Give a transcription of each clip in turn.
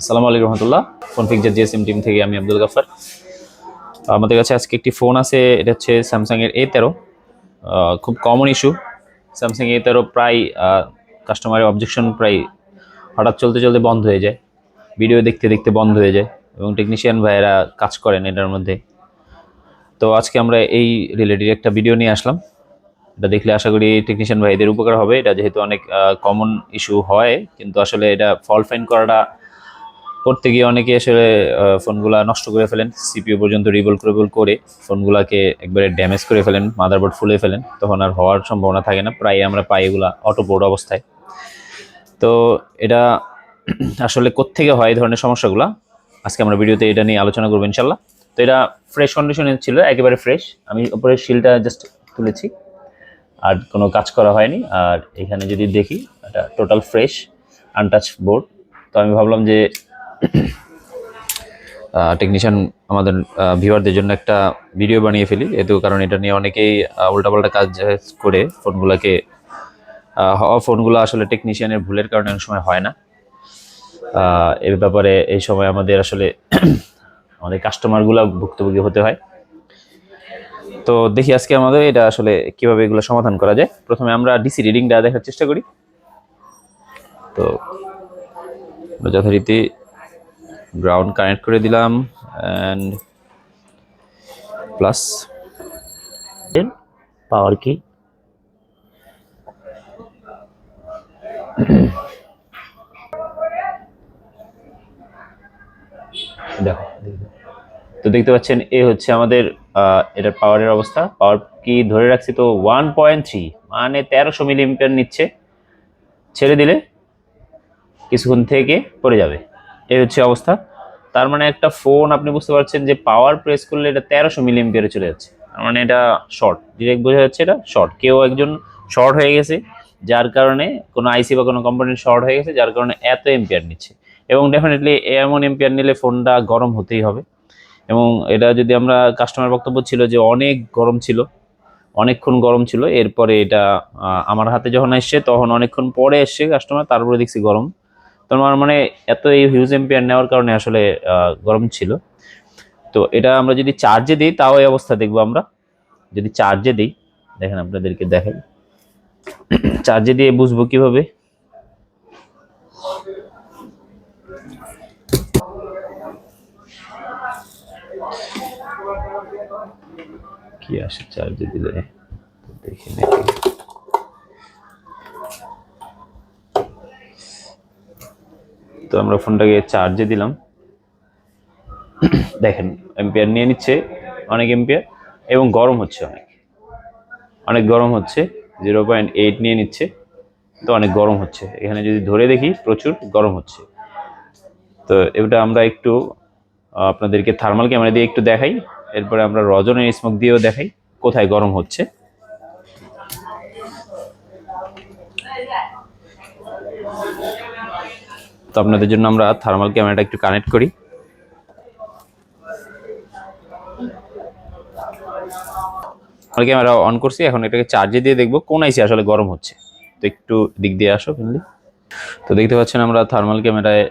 আসসালামু আলাইকুম রহমতুল্লাহ। Phone fixer GSM team থেকে আমি আব্দুল গাফার। আমাদের কাছে আজকে একটি ফোন আছে, এটা হচ্ছে স্যামসাং এর A13। খুব কমন ইস্যু। স্যামসাং A13 প্রায় কাস্টমারের অবজেকশন প্রায় হঠাৎ চলতে চলতে বন্ধ হয়ে যায়, ভিডিও দেখতে দেখতে বন্ধ হয়ে যায়, এবং টেকনিশিয়ান ভাইয়েরা কাজ করেন এটার মধ্যে। তো আজকে আমরা এই রিলেটেড একটা ভিডিও নিয়ে আসলাম। এটা দেখলে আশা করি টেকনিশিয়ান ভাইদের উপকার হবে। এটা যেহেতু অনেক কমন ইস্যু হয়, কিন্তু আসলে এটা ফল্ট ফাইন্ড করাটা করতে গিয়ে অনেকে আসলে ফোনগুলা নষ্ট করে ফেলেন, সিপিইউ পর্যন্ত রিভোল্ট করে ফোনগুলাকে একবারে ড্যামেজ করে ফেলেন, মাদারবোর্ড ফুলে ফেলেন, তখন আর হওয়ার সম্ভাবনা থাকে না। প্রায় আমরা পাই এগুলা অটো বোর্ড অবস্থায়। তো এটা আসলে কোত্থেকে হয় এই ধরনের সমস্যাগুলা, আজকে আমরা ভিডিওতে এটা নিয়ে আলোচনা করবো ইনশাল্লাহ। তো এটা ফ্রেশ কন্ডিশনে ছিল, একেবারে ফ্রেশ। আমি উপরে শিলটা জাস্ট তুলেছি, আর কোনো কাজ করা হয়নি। আর এখানে যদি দেখি, এটা টোটাল ফ্রেশ আনটাচ বোর্ড। তো আমি ভাবলাম যে টেকনিশিয়ান আমাদের ভিউয়ারদের জন্য একটা ভিডিও বানিয়ে ফেলি, এতে কারণ এটা নিয়ে অনেকেই উল্টাপাল্টা কাজ করে ফোনগুলোকে হওয়া ফোনগুলো আসলে টেকনিশিয়ানের ভুলের কারণে অনেক সময় হয় না। এর ব্যাপারে এই সময় আমাদের আসলে আমাদের কাস্টমারগুলো ভুক্তভোগী হতে হয়। তো দেখি আজকে আমাদের এটা আসলে কিভাবে এগুলো সমাধান করা যায়। প্রথমে আমরা ডিসি রিডিংটা দেখার চেষ্টা করি। তো যথারীতি গ্রাউন্ড কানেক্ট করে দিলাম, অ্যান্ড প্লাস পাওয়ার কি দেখো। তো দেখতে পাচ্ছেন এ হচ্ছে আমাদের এটার পাওয়ারের অবস্থা। পাওয়ার কি ধরে রাখছি তো 1.3, মানে 1300 মিলি এম্পিয়ার নিচ্ছে। ছেড়ে দিলে কিছুক্ষণ থেকে পড়ে যাবে, এই হচ্ছে অবস্থা। তার মানে একটা ফোন আপনি বুঝতে পারছেন যে পাওয়ার প্রেস করলে এটা 1300 মিলি এম্পিয়ারে চলে যাচ্ছে। তার মানে এটা শর্ট, ডিরেক্ট বোঝা যাচ্ছে এটা শর্ট। কেউ একজন শর্ট হয়ে গেছে, যার কারণে কোনো আইসি বা কোনো কোম্পানির শর্ট হয়ে গেছে, যার কারণে এত এম্পিয়ার নিচ্ছে। এবং ডেফিনেটলি এমন এম্পিয়ার নিলে ফোনটা গরম হতেই হবে। এবং এটা যদি আমরা কাস্টমার বক্তব্য ছিল যে অনেক গরম ছিল, অনেকক্ষণ গরম ছিল। এরপরে এটা আমার হাতে যখন এসছে তখন অনেকক্ষণ পরে এসছে কাস্টমার, তারপরে দেখছি গরম। তোমার মানে এত এই হিউজ এম্পিয়ার নেওয়ার কারণে আসলে গরম ছিল। তো এটা আমরা যদি চার্জে দিই তাও এই অবস্থা দেখবো আমরা। যদি চার্জে দিই, দেখেন আপনাদেরকে দেখাই, চার্জে দিয়ে বুঝবো কিভাবে। কি আসে চার্জে দিলে, দেখি নাকি। তো আমরা ফোনটাকে চার্জে দিলাম, দেখেন এম্পিয়ার নিয়ে নিচ্ছে, অনেক এম্পিয়ার, এবং গরম হচ্ছে, অনেক অনেক গরম হচ্ছে। 0.8 নিয়ে নিচ্ছে, তো অনেক গরম হচ্ছে। এখানে যদি ধরে দেখি প্রচুর গরম হচ্ছে। তো এটা আমরা একটু আপনাদেরকে থার্মাল ক্যামেরা দিয়ে একটু দেখাই, এরপরে আমরা রজনের স্মোক দিয়েও দেখাই কোথায় গরম হচ্ছে। তো আপনাদের জন্য আমরা থার্মাল ক্যামেরাটা একটু কানেক্ট করি। ক্যামেরা অন করছি, এখন এটাকে চার্জে দিয়ে দেখবো কোন আইসি আসলে গরম হচ্ছে। তো একটু দিক দিয়ে আসো ফ্রেন্ডলি। তো দেখতে পাচ্ছেন আমরা থার্মাল ক্যামেরায়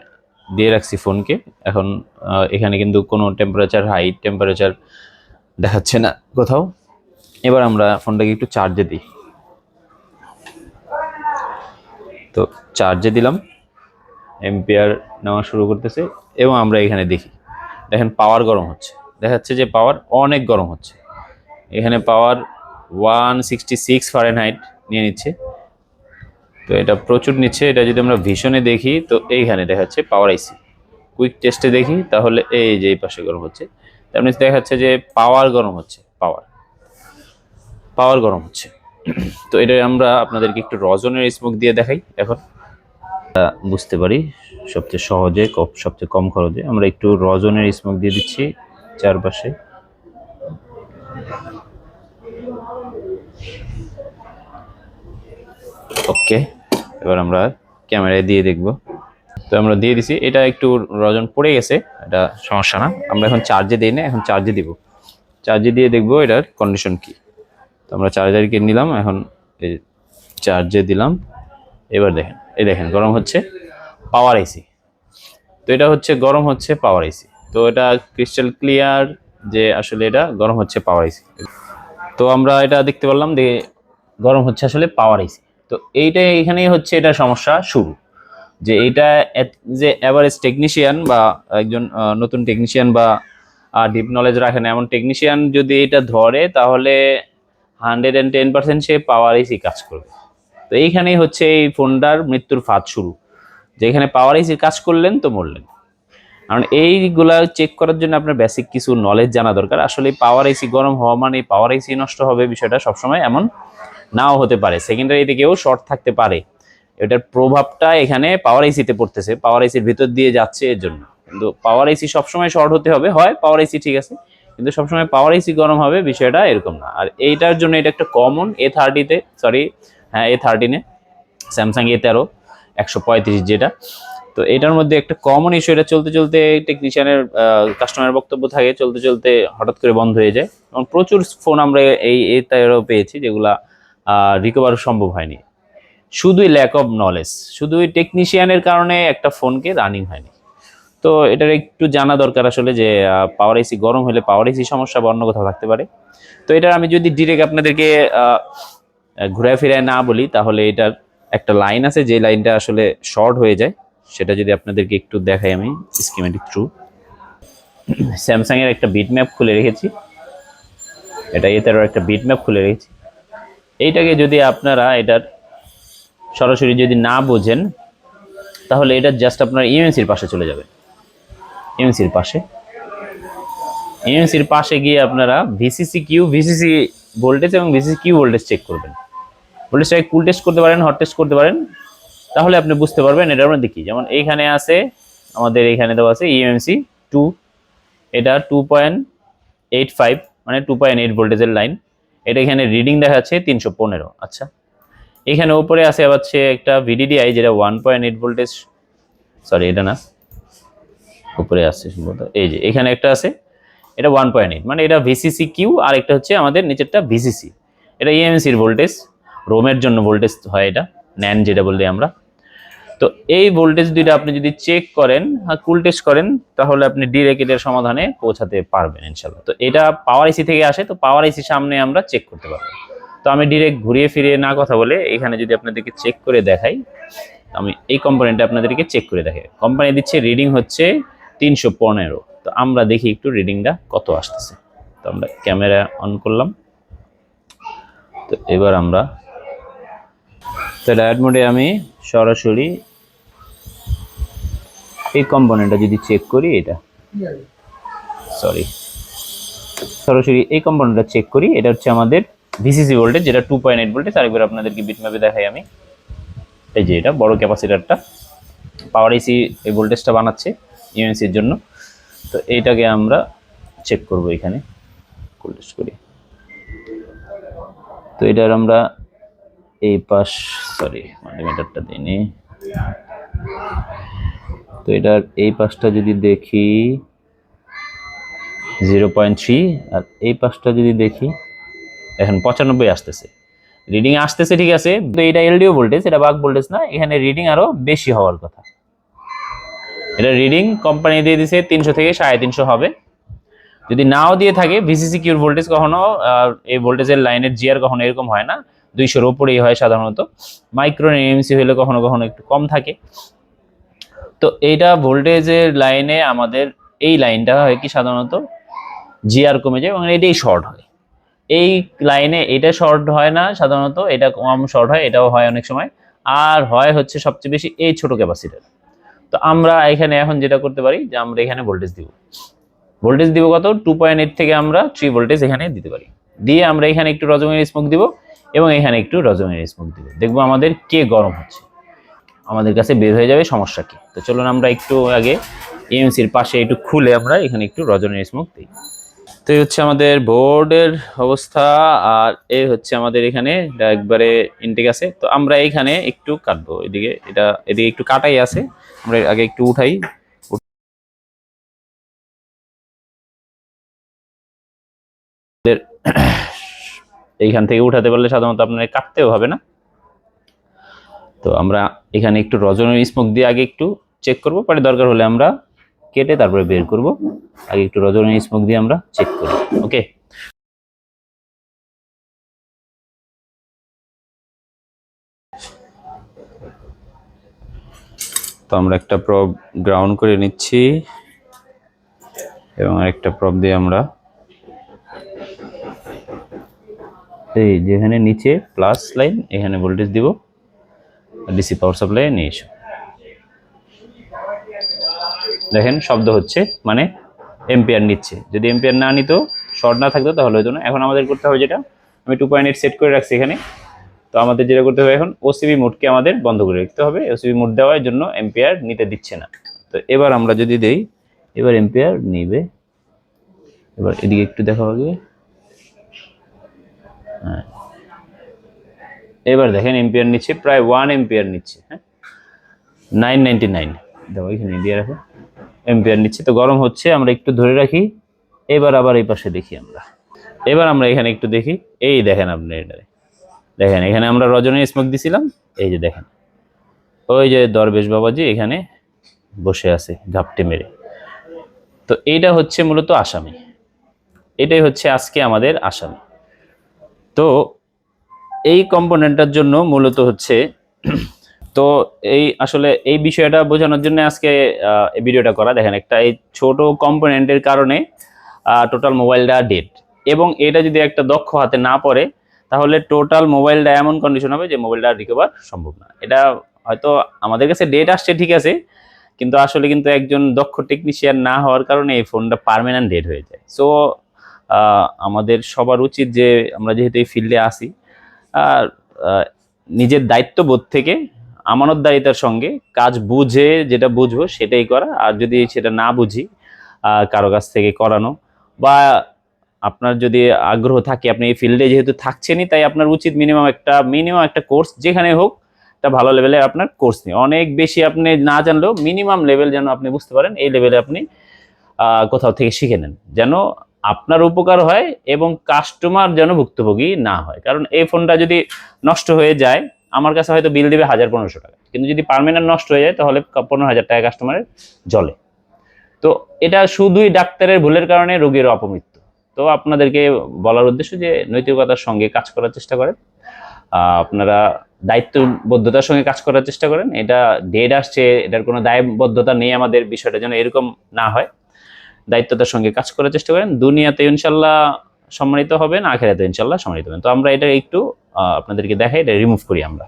দিয়ে রাখছি ফোনকে। এখন এখানে কিন্তু কোনো টেম্পারেচার, হাই টেম্পারেচার দেখাচ্ছে না কোথাও। এবার আমরা ফোনটাকে একটু চার্জে দিই। তো চার্জে দিলাম, এম্পিয়ার নেওয়া শুরু করতেছে, এবং আমরা এখানে দেখি, দেখেন পাওয়ার গরম হচ্ছে, দেখাচ্ছে যে পাওয়ার অনেক গরম হচ্ছে। এখানে পাওয়ার 166 ফারেনহাইট নিয়ে নিচ্ছে। তো এটা প্রচুর নিচ্ছে। এটা যদি আমরা ভীষণে দেখি তো এইখানে দেখাচ্ছে পাওয়ার আইসি। কুইক টেস্টে দেখি তাহলে এই যে এই পাশে গরম হচ্ছে, তার মানে দেখাচ্ছে যে পাওয়ার গরম হচ্ছে, পাওয়ার পাওয়ার গরম হচ্ছে। তো এটা আমরা আপনাদেরকে একটু রজনের স্মোক দিয়ে দেখাই। এখন বুঝতে পারি সবচেয়ে সহজে, সবচেয়ে কম খরচে আমরা একটু রজনের স্মোক দিয়ে দিচ্ছি চারপাশে। ওকে, এবার আমরা ক্যামেরায় দিয়ে দেখব। তো আমরা দিয়ে দিছি, এটা একটু রজন পড়ে গেছে, এটা সমস্যা না। আমরা এখন চার্জে দিই না, এখন চার্জে দিব। চার্জে দিয়ে দেখবো এটার কন্ডিশন কি। তো আমরা চার্জার কিনে নিলাম, এখন এই চার্জে দিলাম। এবার দেখেন, এই দেখেন গরম হচ্ছে, পাওয়ার আইসি। তো এটা হচ্ছে গরম হচ্ছে পাওয়ার আইসি। তো এটা ক্রিস্টাল ক্লিয়ার যে আসলে এটা গরম হচ্ছে পাওয়ার আইসি। তো আমরা এটা দেখতে পারলাম যে গরম হচ্ছে আসলে পাওয়ার আইসি। তো এইটাই এখানেই হচ্ছে এটা সমস্যা শুরু, যে এটা যে এভারেজ টেকনিশিয়ান বা একজন নতুন টেকনিশিয়ান বা ডিপ নলেজ রাখে না এমন টেকনিশিয়ান যদি এটা ধরে, তাহলে 110% সে পাওয়ার আইসি কাজ করবে। তো এইখানেই হচ্ছে এই ফোনটার মৃত্যুর ফাঁদ শুরু, যেখানে পাওয়ার আইসির কাজ করলেন তো মরলেন। কারণ এইগুলা চেক করার জন্য আপনার বেসিক কিছু নলেজ জানা দরকার। আসলে পাওয়ার আইসি গরম হওয়া মানে পাওয়ার আইসি নষ্ট হবে বিষয়টা সবসময় এমন নাও হতে পারে, সেকেন্ডারি দিকেও শর্ট থাকতে পারে। এটার প্রভাবটা এখানে পাওয়ার আইসিতে পড়তেছে, পাওয়ার আইসির ভিতর দিয়ে যাচ্ছে এর জন্য। কিন্তু পাওয়ার আইসি সবসময় শর্ট হতে হবে, হয় পাওয়ার আইসি ঠিক আছে, কিন্তু সবসময় পাওয়ার আইসি গরম হবে বিষয়টা এরকম না। আর এইটার জন্য এটা একটা কমন A30-তে, সরি হ্যাঁ A13-এ, স্যামসাং A13 135 যেটা। তো এটার মধ্যে একটা কমন ইস্যু, এটা চলতে চলতে টেকনিশিয়ানের কাস্টমারের বক্তব্য থাকে, চলতে চলতে হঠাৎ করে বন্ধ হয়ে যায়। এবং প্রচুর ফোন আমরা এই A13 পেয়েছি যেগুলা রিকভার সম্ভব হয়নি, শুধুই ল্যাক অফ নলেজ, শুধুই টেকনিশিয়ানের কারণে একটা ফোনকে রানিং হয়নি। তো এটার একটু জানা দরকার আসলে যে পাওয়ার এসি গরম হলে পাওয়ার এসি সমস্যা বা অন্য কোথাও থাকতে পারে। তো এটার আমি যদি ডিরেক্ট আপনাদেরকে ঘুরায় ফিরায় না বলি, তাহলে এটার একটা লাইন আছে যে লাইনটা আসলে শর্ট হয়ে যায়, সেটা যদি আপনাদেরকে একটু দেখাই আমি স্কিমেটিক থ্রু। স্যামসাং এর একটা বিট ম্যাপ খুলে রেখেছি, এটা এটারও একটা বিট ম্যাপ খুলে রেখেছি। এইটাকে যদি আপনারা এটার সরাসরি যদি না বোঝেন, তাহলে এটা জাস্ট আপনার ইউএনসির পাশে চলে যাবে। ইউএনসির পাশে, ইউএনসির পাশে গিয়ে আপনারা ভিসিসি ভোল্টেজ এবং ভিসিসি কিউ ভোল্টেজ চেক করবেন। ভোল্টেজটাকে কুল টেস্ট করতে পারেন, হট টেস্ট করতে পারেন, তাহলে আপনি বুঝতে পারবেন এটার মধ্যে কি। যেমন এইখানে আছে আমাদের, এইখানে দেওয়া আছে ইউএমসি 2, এটা 2.85 মানে 2.8 ভোল্টেজের লাইন। এটা এখানে রিডিং দেখাচ্ছে 315। আচ্ছা, এখানে উপরে আছে হচ্ছে একটা ভিডিডিআই যেটা 1.8 ভোল্টেজ, সরি এটা না, উপরে আসছে সম্ভবত, এই যে এখানে একটা আছে, এটা 1.8 মানে এটা ভিসিসি কিউ, আর একটা হচ্ছে আমাদের নিচেরটা ভিসিসি। এটা ইএমসির ভোল্টেজ, রোমের জন্য ভোল্টেজ হয়, এটা ন্যান যেটা বলতে আমরা। তো এই ভোল্টেজ দুইটা আপনি যদি চেক করেন আর কুল টেস্ট করেন, তাহলে আপনি ডিরেক্ট এটার সমাধানে পৌঁছাতে পারবেন ইনশাল্লাহ। তো এটা পাওয়ার আইসি থেকে আসে, তো পাওয়ার আইসি সামনে আমরা চেক করতে পারবো। তো আমি ডিরেক্ট ঘুরিয়ে ফিরিয়ে না কথা বলে এখানে যদি আপনাদেরকে চেক করে দেখাই, আমি এই কম্পোনেন্টটা আপনাদেরকে চেক করে দেখাই। কোম্পানি দিচ্ছে রিডিং হচ্ছে 315। তো আমরা দেখি একটু রিডিংটা কত আসতেছে। তো আমরা ক্যামেরা অন করলাম, তো এবার আমরা তো ডায়োড মোডে আমি সরাসরি এই কম্পোনেন্টটা যদি চেক করি, এটা সরি সরাসরি এই কম্পোনেন্টটা চেক করি, এটা হচ্ছে আমাদের ভিসিসি ভোল্টেজ যেটা 2.8 ভোল্টেজ। আরেকবার আপনাদেরকে বিটম্যাপে দেখাই আমি, এই যে এটা বড় ক্যাপাসিটারটা পাওয়ার এসি এই ভোল্টেজটা বানাচ্ছে ইউএনসির জন্য। তো এইটাকে আমরা চেক করব এখানে ভোল্টেজ করি। তো এটার আমরা এই পাশ, সরি মাল্টিমিটারটা দিইনি, তো এটার এই পাশটা যদি দেখি 0.3, আর এই পাশটা যদি দেখি এখন 95 আসতেছে, রিডিং আসতেছে ঠিক আছে। তো এটা এলডিও ভোল্টেজ, এটা বাক ভোল্টেজ না, এখানে রিডিং আরো বেশি হওয়ার কথা। এটা রিডিং কোম্পানি দিয়ে দিছে 300 থেকে 350 হবে। যদি নাও দিয়ে থাকে, ভিসিসি কিউর ভোল্টেজ কখনো এই ভোল্টেজের লাইনের জিআর কখনো এরকম হয় না, 200-র উপরেই হয় সাধারণত। মাইক্রো এমসি হলে কখনো কখনো একটু কম থাকে। তো এইটা ভোল্টেজের লাইনে আমাদের এই লাইনটা হয় কি সাধারণত জিআর কমে যায় এবং এটাই শর্ট হয়। এই লাইনে এটা শর্ট হয় না সাধারণত, এটা কম শর্ট হয়, এটাও হয় অনেক সময়। আর হয় হচ্ছে সবচেয়ে বেশি এই ছোট ক্যাপাসিটার। তো আমরা এখানে এখন যেটা করতে পারি যে আমরা এখানে ভোল্টেজ দিব কত, 2.8 থেকে আমরা 3 ভোল্টেজ এখানে দিতে পারি। দিয়ে আমরা এখানে একটু রজমের স্মোক দিব এবং এখানে একটু রজমের স্মোক দিব, দেখবো আমাদের কে গরম হচ্ছে, আমাদের কাছে বের হয়ে যাবে সমস্যা কি। তো চলুন আমরা একটু আগে এমসির পাশে একটু খুলে আমরা এখানে একটু রজনীর স্মোক দিই। তো এই হচ্ছে আমাদের বোর্ডের অবস্থা, আর এই হচ্ছে আমাদের এখানে একবারে ইনটেক আছে। তো আমরা এইখানে একটু কাটবো, এদিকে এটা এদিকে একটু কাটাই আছে, আমরা আগে একটু উঠাই। এইখান থেকে উঠাতে পারলে সাধারণত আপনার কাটতেও হবে না। তো আমরা এখানে একটু রজনীর স্মোক দিয়ে আগে একটু চেক করব, পরে দরকার হলে আমরা কেটে তারপরে বের করব। আগে একটু রজনী স্মোক দিয়ে আমরা চেক করব। ওকে, তো আমরা একটা প্রব গ্রাউন্ড করে নিচ্ছি এবং আরেকটা প্রব দিয়ে আমরা এই যেখানে নিচে প্লাস লাইন এখানে ভোল্টেজ দিব, ডিসি পাওয়ার সাপ্লাই নিয়ে এসো। দেখেন শব্দ হচ্ছে, মানে এম্পিয়ার নিচ্ছে। যদি এম্পিয়ার না নিত, শর্ট না থাকতো তাহলে হতো না। এখন আমাদের করতে হবে যেটা, আমি 2.8 সেট করে রাখছি এখানে। তো আমাদের যেটা করতে হবে এখন, ওসিবি মোডকে আমাদের বন্ধ করে রাখতে হবে। ওসিবি মোড দেওয়ার জন্য এম্পিয়ার নিতে দিচ্ছে না। তো এবার আমরা যদি দেই, এবার এম্পিয়ার নিবে। এবার এদিকে একটু দেখা হবে, হ্যাঁ এবার দেখেন এম্পিয়ার নিচ্ছে, প্রায় 1 এম্পিয়ার নিচ্ছে। হ্যাঁ 999 দেখো এখানে দিয়ে রাখো, এম্পিয়ার নিচ্ছে। তো গরম হচ্ছে, আমরা একটু ধরে রাখি। এবার আবার এই পাশে দেখি আমরা, এবার আমরা এখানে একটু দেখি। এই দেখেন আপনি এটা দেখেন, এখানে আমরা রজনী স্মোক দিছিলাম, এই যে দেখেন ওই যে দরবেশ বাবাজি এখানে বসে আছে ঘাপটে মেরে। তো এইটা হচ্ছে মূলত আসামি, এটাই হচ্ছে আজকে আমাদের আসামি। তো এই কম্পোনেন্টটার জন্য মূলত হচ্ছে তো এই আসলে এই বিষয়টা বোঝানোর জন্য আজকে এই ভিডিওটা করা। দেখেন একটা এই ছোট কম্পোনেন্টের কারণে টোটাল মোবাইলটা ডেড, এবং এটা যদি একটা দক্ষ হাতে না পড়ে তাহলে টোটাল মোবাইলটা এমন কন্ডিশন হবে যে মোবাইলটা রিকভার সম্ভব না। এটা হয়তো আমাদের কাছে ডেট আসছে ঠিক আছে, কিন্তু আসলে কিন্তু একজন দক্ষ টেকনিশিয়ান না হওয়ার কারণে এই ফোনটা পার্মানেন্ট ডেড হয়ে যায়। সো আমাদের সবার উচিত যে আমরা যেহেতু এই ফিল্ডে আসি, আর নিজের দায়িত্ববোধ থেকে আমানতদারিতার সঙ্গে কাজ বুঝে যেটা বুঝবো সেটাই করা। আর যদি সেটা না বুঝি কারো কাছ থেকে করানো, বা আপনার যদি আগ্রহ থাকে, আপনি এই ফিল্ডে যেহেতু থাকছেনই, তাই আপনার উচিত মিনিমাম একটা কোর্স যেখানে হোক একটা ভালো লেভেলের আপনার কোর্স নিয়ে, অনেক বেশি আপনি না জানলেও মিনিমাম লেভেল যেন আপনি বুঝতে পারেন, এই লেভেলে আপনি কোথাও থেকে শিখে নেন, যেন আপনার উপকার হয় এবং কাস্টমার যেন ভুক্তভোগী না হয়। কারণ এই ফোনটা যদি নষ্ট হয়ে যায়, আমার কাছে হয়তো বিল দেবে 1000-1500 টাকা, কিন্তু যদি পার্মানেন্ট নষ্ট হয়ে যায় তাহলে 15,000 টাকা কাস্টমারের জলে। তো এটা শুধুই ডাক্তারের ভুলের কারণে রোগীর অপমৃত্যু। তো আপনাদেরকে বলার উদ্দেশ্য যে নৈতিকতার সঙ্গে কাজ করার চেষ্টা করেন, আপনারা দায়িত্ববদ্ধতার সঙ্গে কাজ করার চেষ্টা করেন। এটা ডেট আসছে, এটার কোনো দায়বদ্ধতা নেই আমাদের, বিষয়টা যেন এরকম না হয়। দায়িত্বতার সঙ্গে কাজ করার চেষ্টা করেন, দুনিয়াতে ইনশাল্লাহ সম্মানিত হবেন, আখেরাতে ইনশাল্লাহ সম্মানিত হবেন। তো আমরা এটা একটু আপনাদেরকে দেখাই, এটা রিমুভ করি আমরা।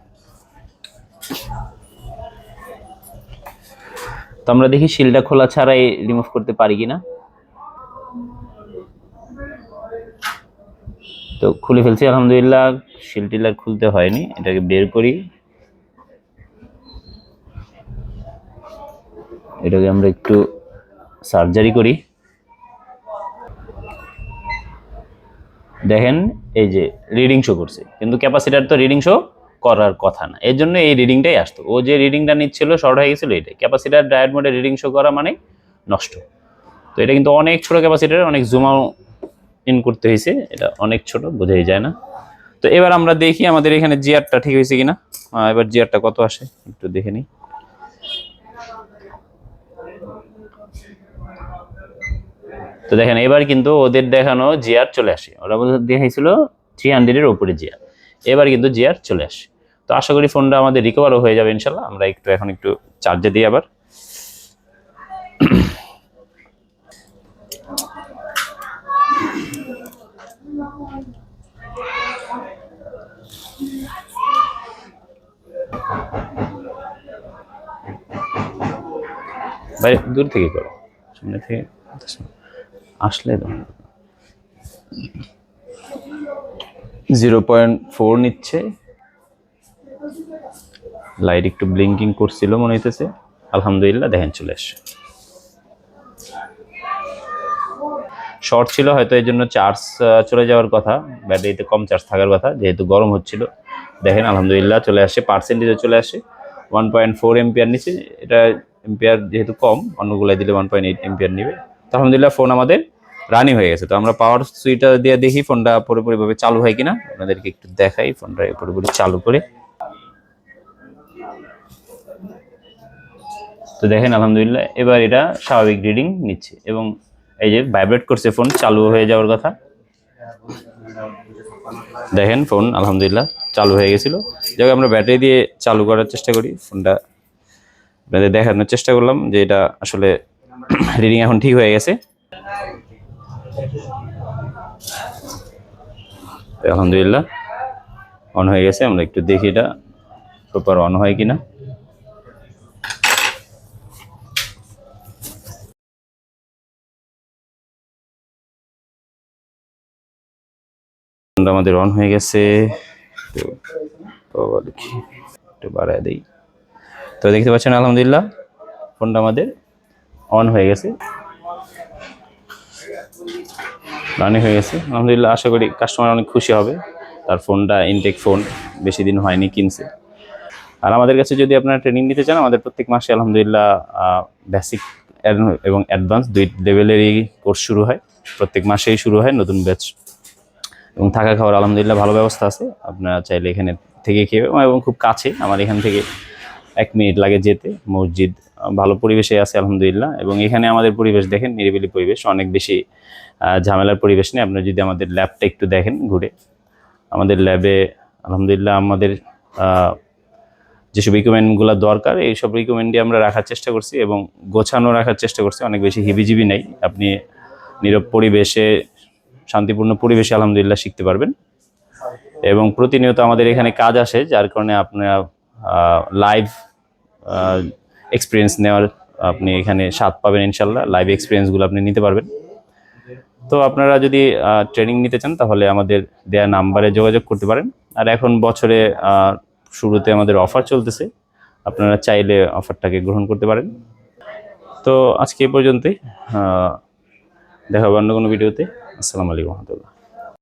তো আমরা দেখি শিলটা খোলা ছাড়াই রিমুভ করতে পারি কিনা। তো খুলে ফেলছি আলহামদুলিল্লাহ, শিল টিল আর খুলতে হয়নি। এটাকে বের করি, এটাকে আমরা একটু সার্জারি করি। দেখেন এই যে রিডিং শো করছে, কিন্তু ক্যাপাসিটার তো রিডিং শো করার কথা না, এর জন্য এই রিডিংটাই আসতো। ও যে রিডিংটা নিচ্ছিল শর্ট হয়ে গেছিল, এটাই ক্যাপাসিটার ডায়োড মোডে রিডিং শো করা মানে নষ্ট। তো এটা কিন্তু অনেক ছোট ক্যাপাসিটার, অনেক জুমাও ইন করতে হয়েছে, এটা অনেক ছোট, বোঝাই যায় না। তো এবার আমরা দেখি আমাদের এখানে জিআরটা ঠিক হয়েছে কিনা। এবার জিআরটা কত আসে একটু দেখে নিই। তো দেখেন এবার কিন্তু ওদের দেখানো জিআর চলে আসে, ওরা দেখাইছিল 300 এর উপরে জিআর, এবার কিন্তু জিআর চলে আসে। তো আশা করি ফোনটা আমাদের রিকভারও হয়ে যাবে ইনশাল্লাহ। আমরা এখন একটু চার্জে দিই আবার। বাইরে দূর থেকে করো, সামনে থেকে আসলে তো 0.4 নিচ্ছে। লাইট একটু ব্লিঙ্কিং করছিল মনে হইতেছে, আলহামদুলিল্লাহ দেখেন চলে আসছে। শর্ট ছিল হয়তো, এই জন্য চার্জ চলে যাওয়ার কথা, ব্যাটারিতে কম চার্জ থাকার কথা, যেহেতু গরম হচ্ছিল। দেখেন আলহামদুলিল্লাহ চলে আসে, পার্সেন্টেজে চলে আসে 1.4 এম্পিয়ার নিচে। এটা এম্পিয়ার যেহেতু কম, অন্যগুলাই দিলে 1.8 এম্পিয়ার নিবে। তো আলহামদুলিল্লাহ ফোন আমাদের রানিং হয়ে গেছে। তো আমরা পাওয়ার সুইচটা দিয়ে দেখি ফোনটা পুরোপুরিভাবে চালু হয় কিনা, আপনাদেরকে একটু দেখাই ফোনটা পুরোপুরি চালু করে। তো দেখেন আলহামদুলিল্লাহ এবার এটা স্বাভাবিক রিডিং নিচ্ছে এবং এই যে ভাইব্রেট করছে, ফোন চালু হয়ে যাওয়ার কথা। দেখেন ফোন আলহামদুলিল্লাহ চালু হয়ে গেছিল। যাকে আমরা ব্যাটারি দিয়ে চালু করার চেষ্টা করি, ফোনটা আপনাদের দেখানোর চেষ্টা করলাম যে এটা আসলে রিডিং এখন ঠিক হয়ে গেছে। আলহামদুলিল্লাহ অন হয়ে গেছে। আমরা একটু দেখি এটা প্রপার অন হয় কিনা। আমাদের অন হয়ে গেছে, একটু বাড়ায় দিই। তো দেখতে পাচ্ছেন আলহামদুলিল্লাহ ফোনটা আমাদের অন হয়ে গেছে, রানিং হয়ে গেছে আলহামদুলিল্লাহ। আশা করি কাস্টমার অনেক খুশি হবে, তার ফোনটা ইনটেক ফোন, বেশি দিন হয়নি কিনছে। আর আমাদের কাছে যদি আপনারা ট্রেনিং নিতে চান, আমাদের প্রত্যেক মাসে আলহামদুলিল্লাহ বেসিক এবং অ্যাডভান্স দুই লেভেলেরই কোর্স শুরু হয়, প্রত্যেক মাসেই শুরু হয় নতুন ব্যাচ। এবং থাকা খাওয়ার আলহামদুলিল্লাহ ভালো ব্যবস্থা আছে, আপনারা চাইলে এখানে থেকে খেয়ে, এবং খুব কাছে আমার এখান থেকে 1 মিনিট লাগে যেতে। মসজিদ ভালো পরিবেশে আছে আলহামদুলিল্লাহ। এবং এখানে আমাদের পরিবেশ দেখেন, নিরিবিলি পরিবেশ, অনেক বেশি ঝামেলার পরিবেশ নেই। আপনারা যদি আমাদের ল্যাবটা একটু দেখেন ঘুরে, আমাদের ল্যাবে আলহামদুলিল্লাহ আমাদের যেসব রিকমেন্ডগুলো দরকার এইসব রিকমেন্ডই আমরা রাখার চেষ্টা করছি এবং গোছানো রাখার চেষ্টা করছি। অনেক বেশি হিবিজিবি নেই, আপনি নীরব পরিবেশে, শান্তিপূর্ণ পরিবেশে আলহামদুলিল্লাহ শিখতে পারবেন। এবং প্রতিনিয়ত আমাদের এখানে কাজ আসে, যার কারণে আপনারা লাইভ এক্সপিরিয়েন্স নেওয়ার আপনি এখানে স্বাদ পাবেন ইনশাল্লাহ। লাইভ এক্সপিরিয়েন্সগুলো আপনি নিতে পারবেন। তো আপনারা যদি ট্রেনিং নিতে চান তাহলে আমাদের দেয়া নাম্বারে যোগাযোগ করতে পারেন। আর এখন বছরে শুরুতে আমাদের অফার চলতেছে, আপনারা চাইলে অফারটাকে গ্রহণ করতে পারেন। তো আজকে এই পর্যন্তই, দেখা হবে অন্য কোনো ভিডিওতে। আসসালামু আলাইকুম রহমতুল্লাহ।